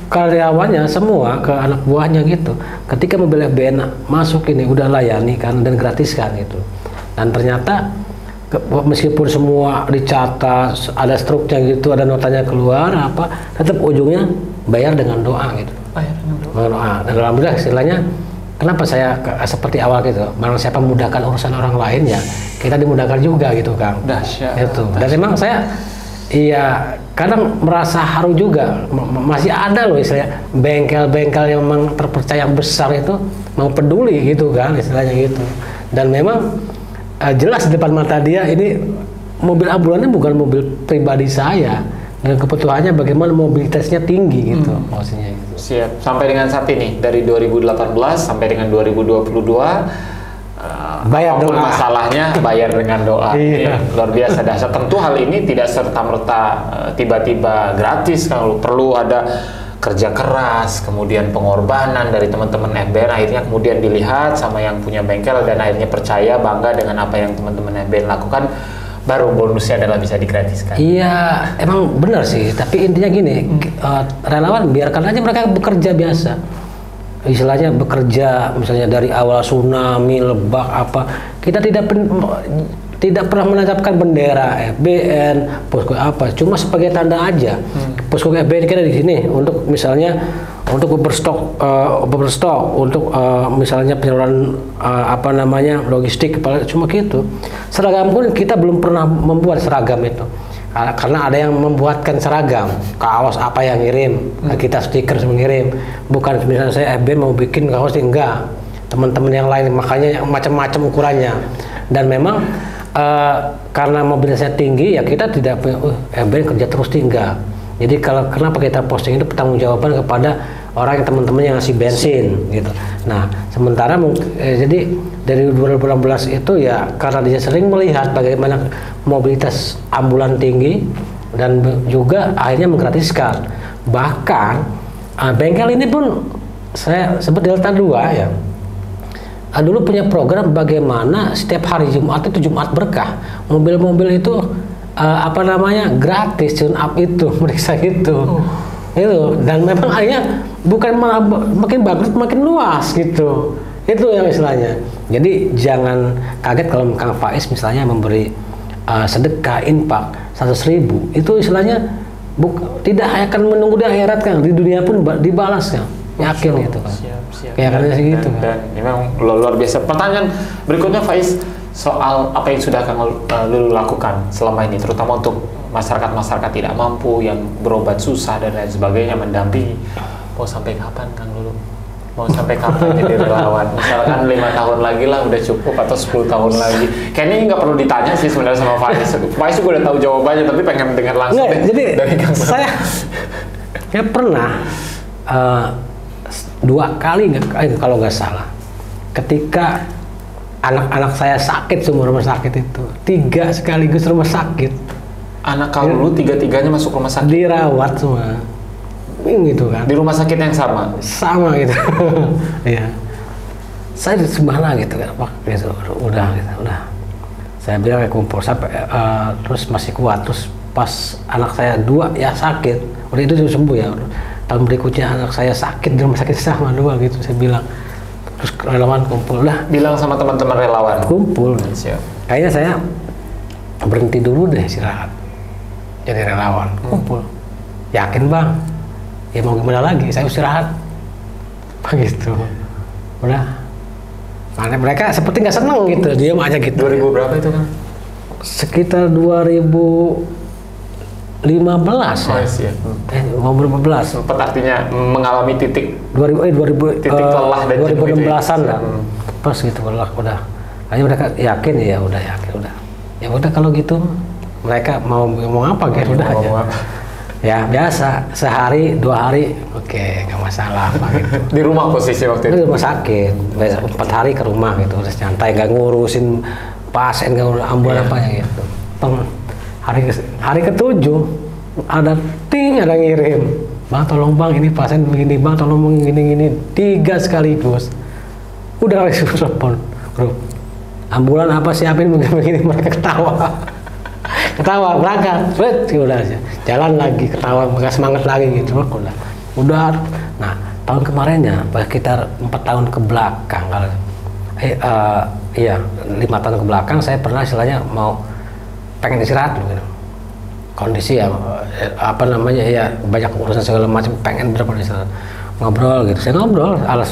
karyawannya semua, ke anak buahnya gitu, ketika mobil FBN masuk ini udah layani kan dan gratis kan gitu. Dan ternyata meskipun semua dicatat, ada struknya gitu, ada notanya keluar apa, tetap ujungnya bayar dengan doa gitu. Bayar dengan doa. Dan alhamdulillah istilahnya, kenapa saya seperti awal gitu, barang siapa memudahkan urusan orang lain ya kita dimudahkan juga gitu Kang. Dahsyat. Itu. Dan memang saya iya kadang merasa haru juga, masih ada loh istilahnya bengkel-bengkel yang memang terpercaya besar itu mau peduli gitu kan istilahnya gitu. Dan memang jelas di depan mata dia ini mobil ambulannya bukan mobil pribadi saya, dan kebutuhannya bagaimana mobilitasnya tinggi gitu maksudnya gitu. Siap. Sampai dengan saat ini dari 2018 sampai dengan 2022 bayar doa. Masalahnya bayar dengan doa. Iya. Luar biasa dahsyat. Tentu hal ini tidak serta-merta tiba-tiba gratis, kalau perlu ada kerja keras, kemudian pengorbanan dari teman-teman FBN, akhirnya kemudian dilihat sama yang punya bengkel dan akhirnya percaya, bangga dengan apa yang teman-teman FBN lakukan, baru bonusnya adalah bisa digratiskan. Iya, emang benar sih, tapi intinya gini, relawan biarkan aja mereka bekerja biasa. Istilahnya bekerja misalnya dari awal tsunami, lebak apa, kita tidak pernah menancapkan bendera FBN, posko apa, cuma sebagai tanda aja. Posko FBN kita di sini untuk misalnya untuk berstok, untuk misalnya penyaluran apa namanya logistik, cuma gitu. Seragam pun kita belum pernah membuat seragam itu. Karena ada yang membuatkan seragam, kaos apa yang ngirim, kita stiker mengirim. Bukan misalnya saya FBN mau bikin kaos, enggak. Teman-teman yang lain, makanya macam-macam ukurannya. Dan memang karena mobilitasnya tinggi ya kita tidak FBN kerja terus enggak. Jadi kenapa kita posting itu pertanggungjawaban kepada orang yang teman-teman yang ngasih bensin gitu. Nah, sementara jadi dari 2018 itu ya karena dia sering melihat bagaimana mobilitas ambulan tinggi dan juga akhirnya menggratiskan. Bahkan bengkel ini pun saya sebut Delta 2 ya. Dulu punya program bagaimana setiap hari Jumat itu Jumat berkah. Mobil-mobil itu apa namanya gratis tune up itu, meriksa itu. Itu, dan memang akhirnya bukan malah makin bagus makin luas gitu. Itu yang istilahnya. Jadi jangan kaget kalau Kang Faiz misalnya memberi sedekah infak 100.000, itu istilahnya tidak akan menunggu di akhirat Kang, di dunia pun dibalas Kang. Yakin gitu Kang. Siap. Kayak karena segitu. Dan ini memang luar biasa. Pertanyaan berikutnya Faiz, soal apa yang sudah Kang Lulu lakukan selama ini, terutama untuk masyarakat tidak mampu yang berobat susah dan lain sebagainya, mendampingi. Mau sampai kapan Kang Lulu? Mau sampai kapan jadi relawan? Misalkan 5 tahun lagi lah udah cukup, atau 10 tahun lagi? Kayaknya nggak perlu ditanya sih sebenarnya sama Faiz. Faiz juga udah tahu jawabannya, tapi pengen dengar langsung. Nggak, jadi dari Kang Lulu. Saya pernah 2 kali kalau nggak salah, ketika anak-anak saya sakit semua rumah sakit itu. 3 sekaligus rumah sakit. Anak kamu lu 3-tiganya masuk rumah sakit? Dirawat semua. Gitu kan. Di rumah sakit yang sama? Sama gitu. Iya. Saya di sebelah gitu kan, Pak. Gitu. Udah. Saya bilang kumpul sampai terus masih kuat. Terus pas anak saya 2 ya sakit. Udah itu sudah sembuh ya. Tahun berikutnya anak saya sakit di rumah sakit sama 2 gitu saya bilang. Terus relawan kumpul lah. Bilang sama teman-teman relawan? Kumpul. Siap. Kayaknya saya berhenti dulu deh istirahat. Jadi relawan. Kumpul. Yakin bang? Ya mau gimana lagi? Saya istirahat. Begitu. Udah. Mana mereka seperti nggak seneng gitu. Diam aja gitu. 2000 berapa itu kan? Sekitar 2015 ya. Siap. 2015. Sempat artinya mengalami titik 2000 titik lelah dan jenuh itu 2016-an ya? lah. Pas gitu udah. Akhirnya mereka yakin ya udah yakin udah. Ya udah kalau gitu mereka mau ngomong apa gitu udah aja. Ya biasa sehari 2 hari oke nggak masalah apa gitu. Di rumah posisi waktu itu? Di rumah sakit 4 hari ke rumah gitu terus nyantai nggak ngurusin pasien nggak ngurusin ambulan apanya gitu. Hari ke-7 ada ngirim, bang tolong bang ini pasien begini bang tolong gini 3 sekaligus. Udah langsung telepon grup ambulan apa siapin begini mereka ketawa berangkat udah aja jalan lagi ketawa nggak semangat lagi gitu udah. Nah tahun kemarinnya sekitar 4 tahun ke belakang kalau 5 tahun ke belakang saya pernah istilahnya mau pengen istirahat gitu. Kondisi ya apa namanya ya banyak urusan segala macam pengen bener-bener istirahat. Ngobrol gitu saya ngobrol oleh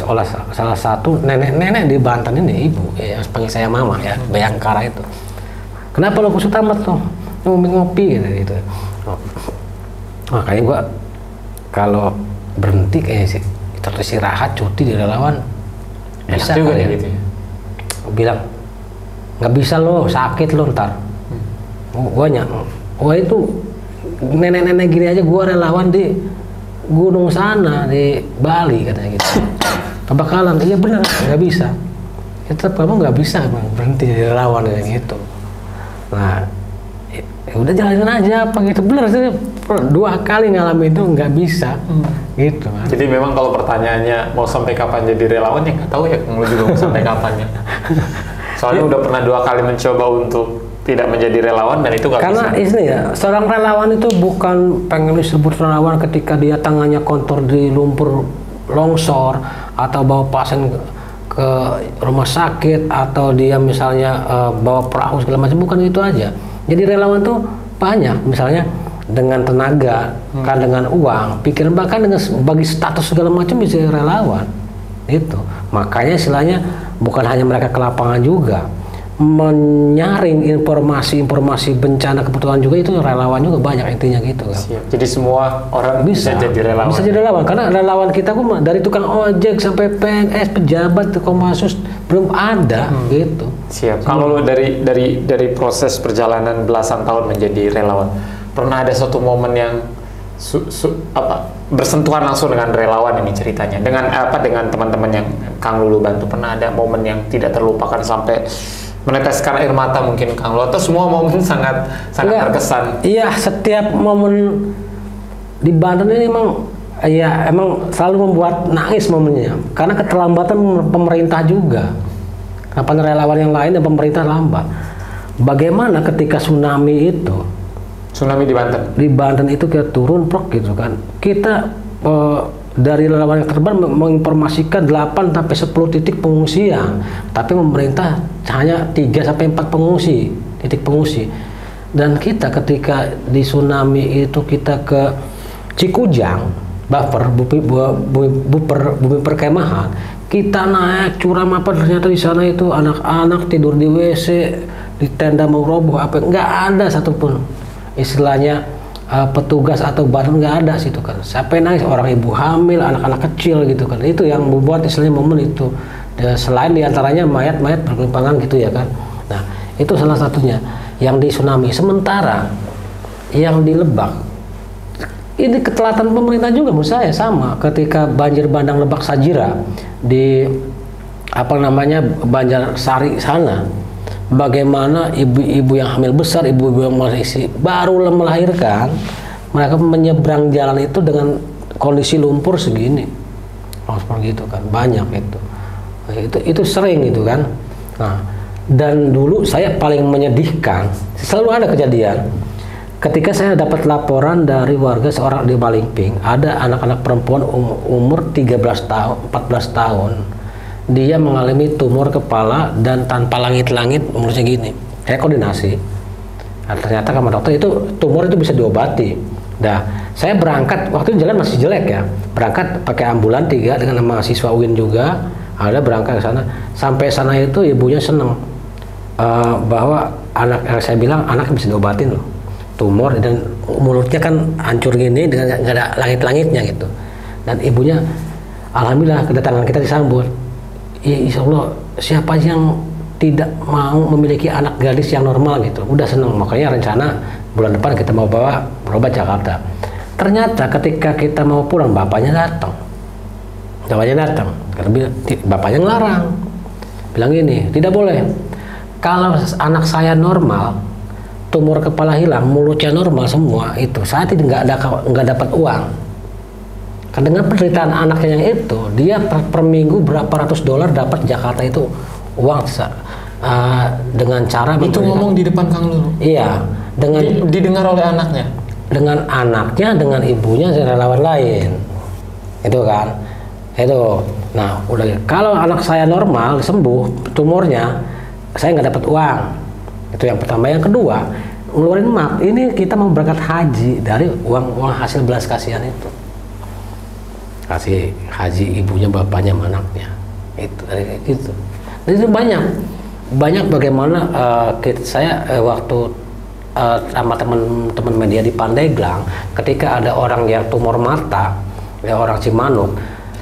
salah satu nenek di Banten ini ibu yang panggil saya mama ya Bayangkara itu. Kenapa lo kusut amat tuh ngopi gitu. Makanya gua kalau berhenti kayaknya sih terus istirahat cuti di relawan bisa juga ya. Gitu ya. Bilang nggak bisa lo sakit lo ntar. Gua itu nenek-nenek gini aja gua relawan di gunung sana di Bali katanya gitu. Kebakalan iya benar nggak bisa. Ya, tetap kamu nggak bisa bang berhenti jadi relawan kayak gitu. Nah ya udah jalanin aja apa gitu bener sih 2 kali ngalamin itu nggak bisa gitu kan. Jadi memang kalau pertanyaannya mau sampai kapan jadi relawan ya nggak tahu ya kamu juga mau sampai kapannya. Soalnya udah pernah 2 kali mencoba untuk tidak menjadi relawan dan itu nggak bisa. Karena ini ya seorang relawan itu bukan pengen disebut relawan ketika dia tangannya kotor di lumpur longsor atau bawa pasien ke rumah sakit atau dia misalnya bawa perahu segala macam bukan itu aja. Jadi relawan tuh banyak misalnya dengan tenaga, kan dengan uang, pikiran bahkan dengan bagi status segala macam bisa relawan. Itu. Makanya istilahnya bukan hanya mereka ke lapangan juga. Menyaring informasi bencana kebutuhan juga itu relawan juga banyak intinya gitu kan. Siap. Jadi semua orang bisa jadi relawan. Bisa jadi relawan karena relawan kita dari tukang ojek sampai PNS, pejabat, Kopassus belum ada gitu. Siap. Kalau dari proses perjalanan belasan tahun menjadi relawan, pernah ada satu momen yang bersentuhan langsung dengan relawan ini ceritanya dengan teman-teman yang Kang Lulu bantu, pernah ada momen yang tidak terlupakan sampai meneteskan air mata mungkin Kang Lulu, atau semua momen sangat berkesan? Iya, setiap momen di Banten ini emang selalu membuat nangis momennya karena keterlambatan pemerintah juga. Kenapa relawan yang lain dan pemerintah lambat? Bagaimana ketika tsunami di Banten? Di Banten itu kita turun gitu kan. Kita dari relawan yang terbang menginformasikan 8 sampai 10 titik pengungsian. Tapi pemerintah hanya 3 sampai 4 titik pengungsi. Dan kita ketika di tsunami itu kita ke Cikujang, buffer bumi perkemahan, kita naik curam ternyata di sana itu anak-anak tidur di WC, di tenda mau roboh nggak ada satupun istilahnya petugas atau badan nggak ada situ kan. Sampai nangis orang ibu hamil, anak-anak kecil gitu kan. Itu yang membuat istilahnya momen itu. Dan selain diantaranya mayat-mayat bergelimpangan gitu ya kan. Nah itu salah satunya yang di tsunami. Sementara yang di Lebak ini ketelatan pemerintah juga menurut saya sama. Ketika banjir bandang Lebak Sajira di apa namanya Banjarsari sana, bagaimana ibu-ibu yang hamil besar, ibu-ibu yang masih baru melahirkan, mereka menyeberang jalan itu dengan kondisi lumpur segini, seperti itu kan, banyak itu. Nah, itu sering gitu kan. Nah, dan dulu saya paling menyedihkan, selalu ada kejadian. Ketika saya dapat laporan dari warga seorang di Malingping, ada anak-anak perempuan umur 13 tahun, 14 tahun, dia mengalami tumor kepala dan tanpa langit-langit umurnya gini. Saya koordinasi. Nah, ternyata sama dokter itu tumor itu bisa diobati. Nah, saya berangkat waktu itu jalan masih jelek ya. Berangkat pakai ambulan 3 dengan mahasiswa UIN juga. Ada berangkat ke sana. Sampai sana itu ibunya seneng bahwa saya bilang anak bisa diobatin loh. Tumor dan mulutnya kan hancur gini dengan nggak ada langit-langitnya gitu. Dan ibunya, alhamdulillah kedatangan kita disambut. Ya, insya Allah siapa yang tidak mau memiliki anak gadis yang normal gitu, udah seneng. Makanya rencana bulan depan kita mau bawa berobat Jakarta. Ternyata ketika kita mau pulang bapaknya datang. Karena bapaknya ngelarang, bilang gini, tidak boleh. Kalau anak saya normal, tumor kepala hilang, mulutnya normal semua, itu saya nggak dapat uang. Karena dengan penderitaan anaknya yang itu, dia per minggu berapa ratus dolar dapat Jakarta itu uang dengan cara itu ngomong di depan Kang Lulu. Iya, dengan didengar oleh anaknya. Dengan anaknya, dengan ibunya, relawan lain, itu kan, itu. Nah, udah. Kalau anak saya normal sembuh tumornya, saya nggak dapat uang. Itu yang pertama. Yang kedua, ngeluarin map. Ini kita mau berangkat haji dari uang hasil belas kasihan itu. Kasih haji ibunya, bapaknya, anaknya. Itu dari itu. Dan itu banyak bagaimana saya waktu sama teman-teman media di Pandeglang, ketika ada orang yang tumor mata, ya orang Cimanuk.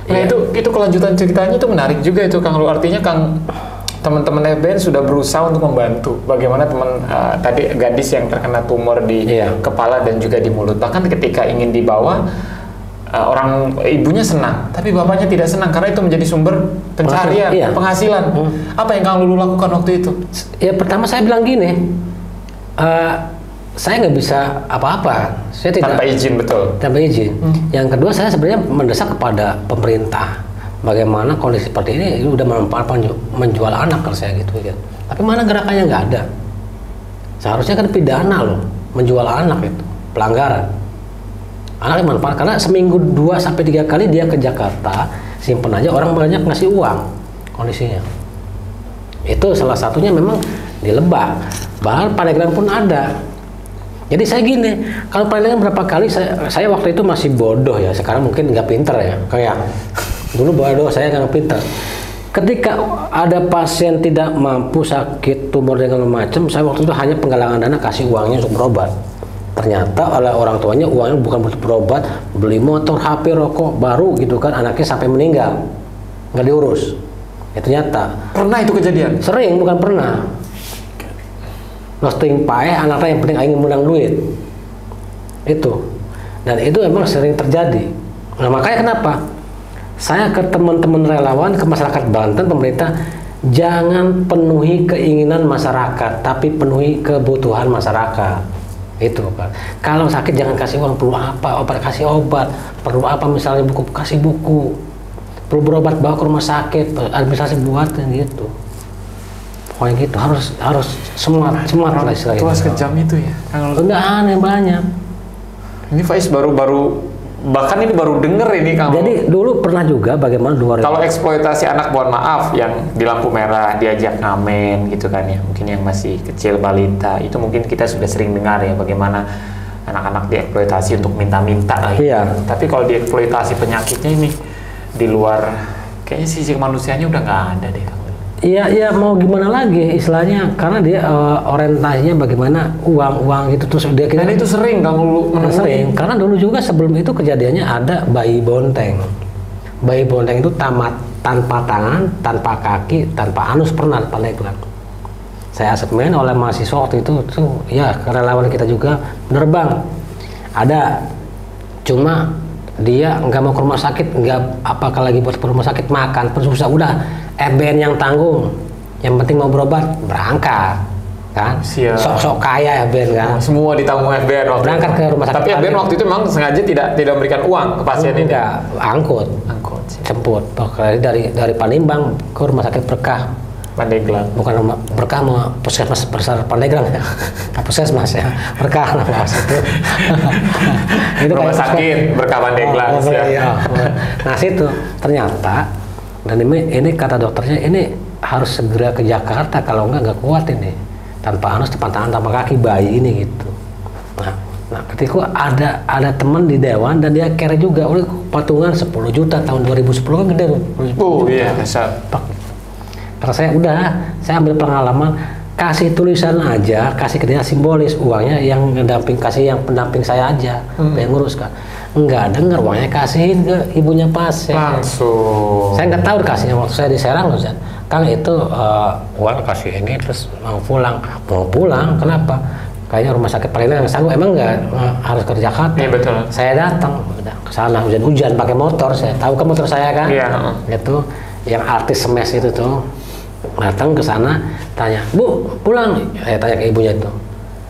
Nah ya, itu kelanjutan ceritanya itu menarik juga itu Kang Lu. Artinya teman-teman FBN sudah berusaha untuk membantu bagaimana tadi gadis yang terkena tumor di kepala dan juga di mulut. Bahkan ketika ingin dibawa, orang ibunya senang, tapi bapaknya tidak senang karena itu menjadi sumber pencarian, penghasilan. Apa yang Kang Lulu lakukan waktu itu? Ya pertama saya bilang gini, saya nggak bisa apa-apa, saya tidak tanpa izin, betul. Tanpa izin. Yang kedua, saya sebenarnya mendesak kepada pemerintah, bagaimana kondisi seperti ini udah menjual anak kalau saya gitu. Tapi mana gerakannya nggak ada. Seharusnya kan pidana loh, menjual anak itu pelanggaran. Anak yang manfaat karena seminggu 2 sampai 3 kali dia ke Jakarta, simpen aja, orang banyak ngasih uang kondisinya. Itu salah satunya memang di Lebak. Bahkan Pandeglang pun ada. Jadi saya gini, kalau Pandeglang berapa kali saya waktu itu masih bodoh ya, sekarang mungkin nggak pinter ya, kayak dulu bodoh, saya nggak pinter. Ketika ada pasien tidak mampu, sakit, tumor dengan macam, saya waktu itu hanya penggalangan dana, kasih uangnya untuk berobat. Ternyata oleh orang tuanya uangnya bukan untuk berobat, beli motor, HP, rokok baru gitu kan, anaknya sampai meninggal, nggak diurus. Itu nyata. Pernah itu kejadian? Sering, bukan pernah. Nosting paeh, anaknya yang penting ingin menang duit. Itu. Dan itu emang sering terjadi. Nah makanya kenapa? Saya ke teman-teman relawan, ke masyarakat Banten, pemerintah, jangan penuhi keinginan masyarakat, tapi penuhi kebutuhan masyarakat. Itu kan. Kalau sakit jangan kasih uang, perlu apa? Obat, kasih obat. Perlu apa misalnya buku, kasih buku. Perlu berobat, bawa ke rumah sakit, administrasi buatin gitu. Pokoknya gitu, harus smart lah istilahnya. Itu sekejam itu ya? Enggak, aneh banyak. Ini Faiz bahkan ini baru denger ini Kang. Jadi dulu pernah juga bagaimana kalau eksploitasi anak, mohon maaf, yang di lampu merah diajak ngamen gitu kan ya, mungkin yang masih kecil, balita, itu mungkin kita sudah sering dengar ya bagaimana anak-anak dieksploitasi untuk minta-minta. Iya. Tapi kalau dieksploitasi penyakitnya ini di luar, kayaknya sisi kemanusiaannya udah nggak ada deh Kang. Iya, mau gimana lagi istilahnya, karena dia orientasinya bagaimana uang gitu, terus dia dan itu sering Kang Lulu. Sering, karena dulu juga sebelum itu kejadiannya ada bayi bonteng. Bayi bonteng itu tanpa tangan, tanpa kaki, tanpa anus, pernah Pandeglang. Saya asesmen oleh mahasiswa waktu itu tuh, ya relawan kita juga, bener Bang, ada. Cuma dia nggak mau ke rumah sakit, nggak apakah lagi buat ke rumah sakit, makan pun susah, udah FBN yang tanggung, yang penting mau berobat berangkat kan. Sok-sok kaya FBN kan, semua ditanggung FBN waktu berangkat ke rumah sakit. Tapi FBN waktu itu memang sengaja tidak memberikan uang ke pasien ini. Enggak, angkut jemput dari Palembang ke rumah sakit Berkah Pandeglang. Bukan rumah Berkah, mau puskesmas besar Pandeglang ya. Puskesmas ya, Berkah nama itu. Itu rumah sakit Berkah Pandeglang. Ya. Nah situ ternyata, dan ini kata dokternya, ini harus segera ke Jakarta, kalau nggak kuat ini, tanpa harus depan tangan tanpa kaki bayi ini gitu. Nah ketika ada teman di dewan dan dia kere juga, oleh patungan 10 juta tahun 2010 kan gede loh. Oh iya, besar. Karena saya ambil pengalaman, kasih tulisan aja, kasih ke dia simbolis, uangnya yang pendamping saya aja, yang ngurus kan. Enggak dengar, uangnya kasihin ke ibunya pasien. Langsung. Saya nggak tahu dikasihnya waktu saya di Serang loh, Kang itu uang kasih ini terus mau pulang, kenapa? Kayaknya rumah sakit Palembang yang sanggup, emang nggak harus ke Jakarta. Iya betul. Saya datang, ke sana hujan-hujan pakai motor, saya tahu kan motor saya kan. Iya. Itu yang artis semes itu tuh. Datang ke sana, tanya, Bu, pulang? Saya tanya ke ibunya itu.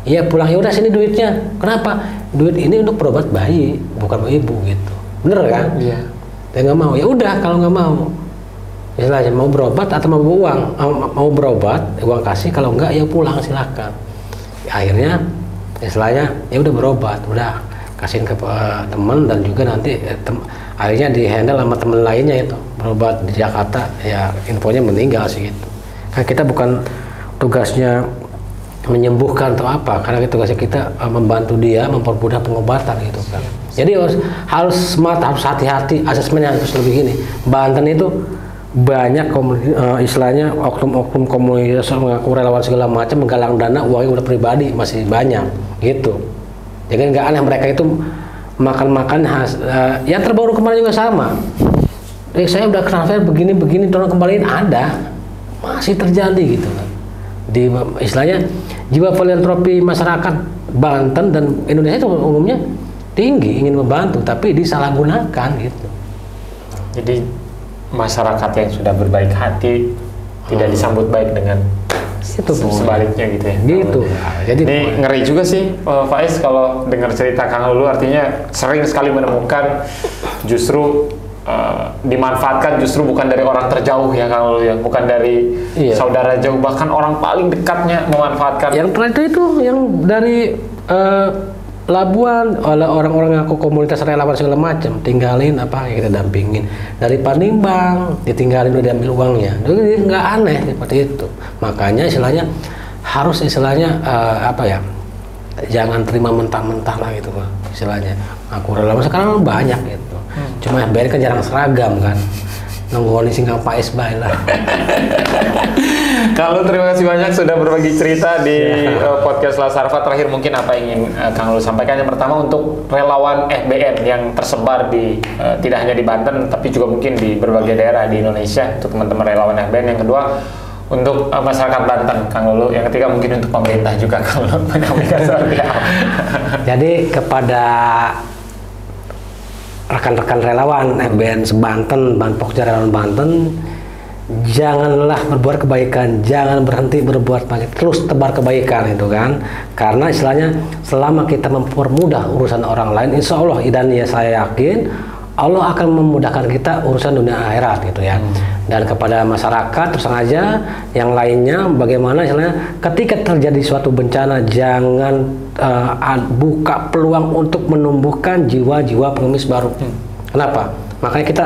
Iya pulang, ya udah sini duitnya. Kenapa? Duit ini untuk berobat bayi, bukan buat ibu gitu. Bener kan? Iya. Dia nggak mau. Ya udah kalau nggak mau, istilahnya mau berobat atau mau uang, mau berobat, uang kasih. Kalau nggak ya pulang silakan. Akhirnya, istilahnya ya udah berobat, udah kasihin ke teman dan juga nanti akhirnya di handle sama teman lainnya itu berobat di Jakarta, ya infonya meninggal sih gitu. Kan kita bukan tugasnya menyembuhkan atau apa, karena tugasnya kita membantu dia mempermudah pengobatan gitu kan. Jadi harus smart, harus hati-hati, asesmennya harus lebih gini. Banten itu banyak istilahnya oknum-oknum komunitas mengaku relawan segala macam, menggalang dana, uangnya udah pribadi masih banyak gitu. Jadi nggak aneh mereka itu makan yang terbaru kemarin juga sama. Saya udah transfer begini tolong kembaliin, ada masih terjadi gitu kan. Di istilahnya jiwa filantropi masyarakat Banten dan Indonesia itu umumnya tinggi, ingin membantu tapi disalahgunakan gitu. Jadi masyarakat yang sudah berbaik hati tidak disambut baik dengan itu sebaliknya gitu ya. Gitu. Jadi ini ngeri juga sih Faiz kalau dengar cerita Kang Lulu, artinya sering sekali menemukan justru dimanfaatkan justru bukan dari orang terjauh ya Kang Lulu ya, bukan dari saudara jauh, bahkan orang paling dekatnya memanfaatkan. Yang terakhir itu yang dari Labuan oleh orang-orang yang aku komunitas relawan segala macam, tinggalin apa yang kita dampingin. Dari Palembang ditinggalin udah diambil uangnya, jadi nggak aneh seperti itu. Makanya istilahnya harus jangan terima mentah-mentah lah gitu Pak. Istilahnya aku relawan sekarang banyak gitu. Cuma FBN kan jarang seragam kan. Nunggu singgang Pak Isbail lah. Kang Lulu terima kasih banyak sudah berbagi cerita di podcast Lasarva. Terakhir mungkin apa yang ingin Kang Lulu sampaikan? Yang pertama untuk relawan FBN yang tersebar di tidak hanya di Banten tapi juga mungkin di berbagai daerah di Indonesia, untuk teman-teman relawan FBN. Yang kedua untuk masyarakat Banten, Kang Lulu. Yang ketiga mungkin untuk pemerintah juga, Kang Lulu. Jadi kepada rekan-rekan relawan FBN sebanten, Pokja relawan Banten, janganlah berbuat kebaikan, jangan berhenti berbuat baik, terus tebar kebaikan itu kan. Karena istilahnya selama kita mempermudah urusan orang lain, insya Allah dan ya saya yakin Allah akan memudahkan kita urusan dunia akhirat gitu ya. Dan kepada masyarakat terus aja yang lainnya, bagaimana istilahnya ketika terjadi suatu bencana jangan buka peluang untuk menumbuhkan jiwa-jiwa pengemis baru. Kenapa? Makanya kita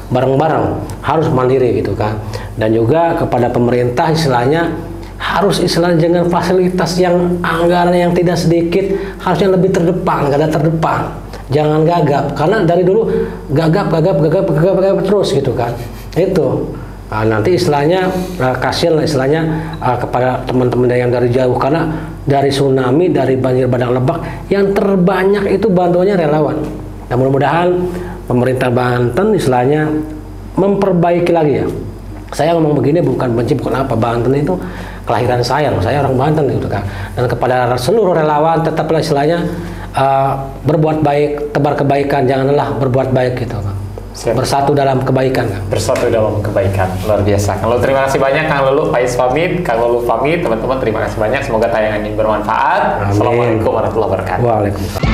bareng-bareng harus mandiri gitu kan. Dan juga kepada pemerintah istilahnya harus jangan fasilitas yang anggaran yang tidak sedikit, harusnya lebih terdepan, garda terdepan. Jangan gagap, karena dari dulu gagap terus gitu kan. Itu nanti istilahnya kasihan lah istilahnya kepada teman-teman yang dari jauh, karena dari tsunami, dari banjir bandang Lebak yang terbanyak itu bantuannya relawan. Nah mudah-mudahan pemerintah Banten istilahnya memperbaiki lagi ya Saya ngomong begini bukan benci, bukan apa. Banten itu kelahiran saya loh. Saya orang Banten gitu kan. Dan kepada seluruh relawan tetaplah istilahnya berbuat baik, tebar kebaikan, janganlah berbuat baik gitu kan. Siap. Bersatu dalam kebaikan kan. Bersatu dalam kebaikan, luar biasa. Kang Lulu, terima kasih banyak. Kang Lulu, Faiz pamit, Kang Lulu pamit, teman-teman terima kasih banyak. Semoga tayangan ini bermanfaat. Amin. Assalamualaikum warahmatullahi wabarakatuh. Waalaikumsalam.